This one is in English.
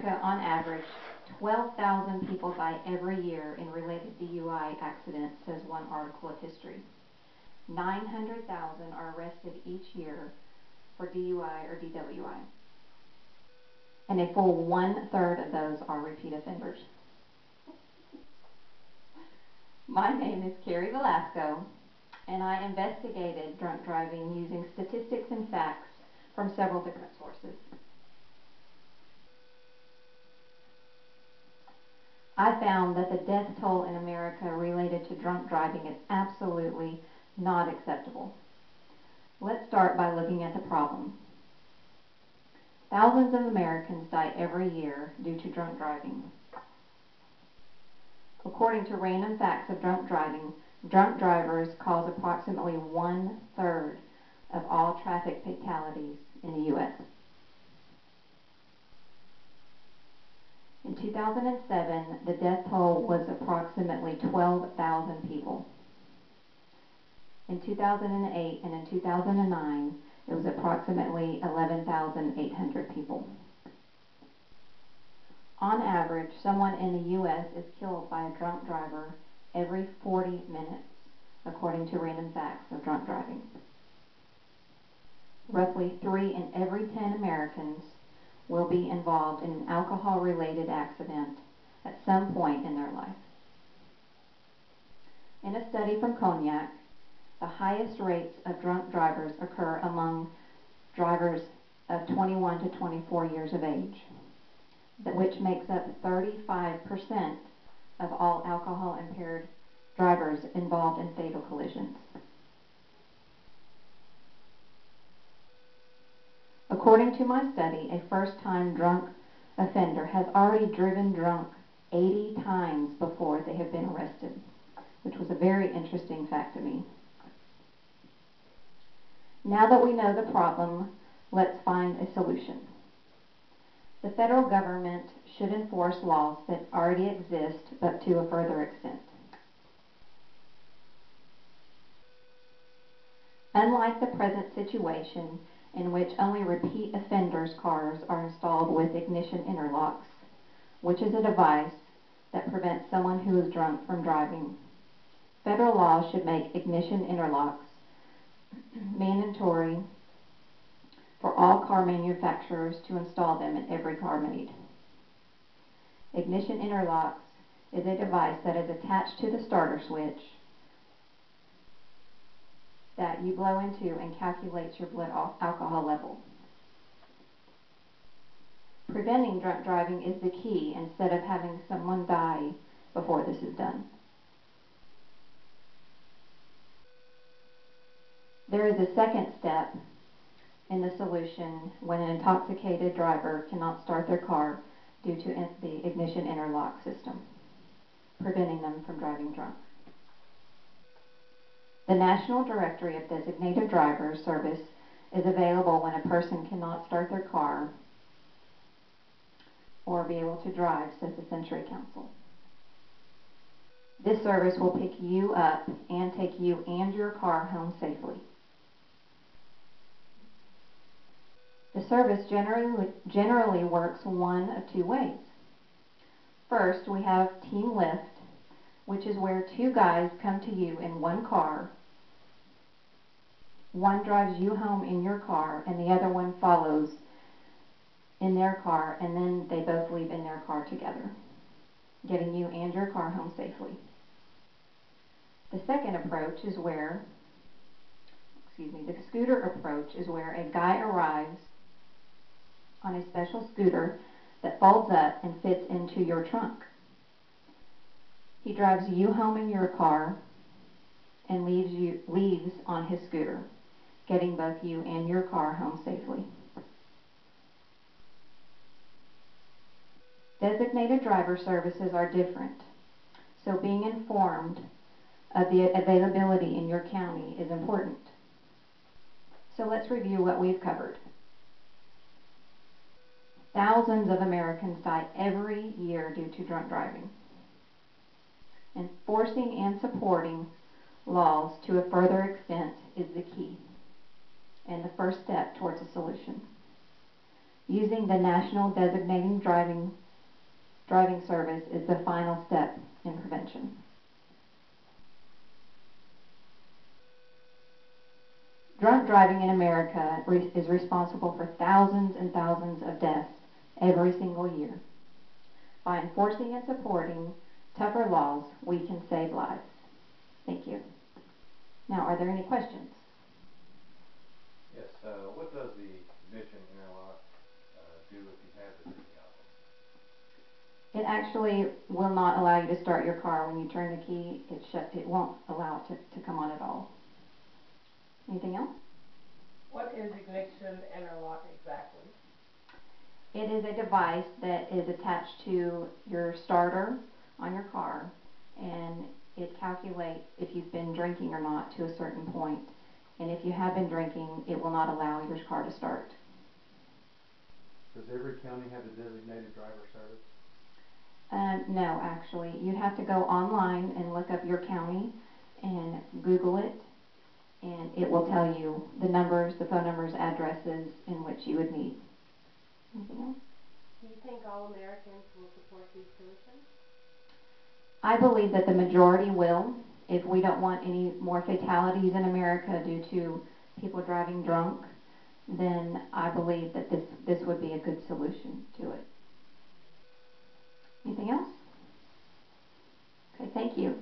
America, on average, 12,000 people die every year in related DUI accidents, says one article of History. 900,000 are arrested each year for DUI or DWI. And a full 1/3 of those are repeat offenders. My name is K Velasco, and I investigated drunk driving using statistics and facts from several different sources. I found that the death toll in America related to drunk driving is absolutely not acceptable. Let's start by looking at the problem. Thousands of Americans die every year due to drunk driving. According to random facts of drunk driving, drunk drivers cause approximately 1/3 of all traffic fatalities in the U.S. In 2007, the death toll was approximately 12,000 people. In 2008 and in 2009, it was approximately 11,800 people. On average, someone in the U.S. is killed by a drunk driver every 40 minutes, according to random facts of drunk driving. Roughly 3 in every 10 Americans will be involved in an alcohol-related accident at some point in their life. In a study from Cognac, the highest rates of drunk drivers occur among drivers of 21 to 24 years of age, which makes up 35% of all alcohol-impaired drivers involved in fatal collisions. According to my study, a first-time drunk offender has already driven drunk 80 times before they have been arrested, which was a very interesting fact to me. Now that we know the problem, let's find a solution. The federal government should enforce laws that already exist, but to a further extent. Unlike the present situation, in which only repeat offenders' cars are installed with ignition interlocks, which is a device that prevents someone who is drunk from driving, federal law should make ignition interlocks mandatory for all car manufacturers to install them in every car made. Ignition interlocks is a device that is attached to the starter switch that you blow into and calculates your blood alcohol level. Preventing drunk driving is the key instead of having someone die before this is done. There is a second step in the solution when an intoxicated driver cannot start their car due to the ignition interlock system, preventing them from driving drunk. The National Directory of Designated Drivers Service is available when a person cannot start their car or be able to drive, says the Century Council. This service will pick you up and take you and your car home safely. The service generally works one of two ways. First, we have Team Lift, which is where two guys come to you in one car. One drives you home in your car, and the other one follows in their car, and then they both leave in their car together, getting you and your car home safely. The second approach is the scooter approach is where a guy arrives on a special scooter that folds up and fits into your trunk. He drives you home in your car and leaves on his scooter, getting both you and your car home safely. Designated driver services are different, so being informed of the availability in your county is important. So let's review what we've covered. Thousands of Americans die every year due to drunk driving. Enforcing and supporting laws to a further extent is the key and the first step towards a solution. Using the National Designating Driving Service is the final step in prevention. Drunk driving in America is responsible for thousands and thousands of deaths every single year. By enforcing and supporting tougher laws, we can save lives. Thank you. Now, are there any questions? Yes, what does the ignition interlock do if you have it in the auto? It actually will not allow you to start your car when you turn the key. It won't allow it to come on at all. Anything else? What is ignition interlock exactly? It is a device that is attached to your starter on your car, and it calculates if you've been drinking or not to a certain point. And if you have been drinking, it will not allow your car to start. Does every county have a designated driver service? No, actually. You'd have to go online and look up your county and Google it, and it will tell you the numbers, the phone numbers, addresses in which you would need. Anything else? Do you think all Americans will support these solutions? I believe that the majority will. If we don't want any more fatalities in America due to people driving drunk, then I believe that this would be a good solution to it. Anything else? Okay, thank you.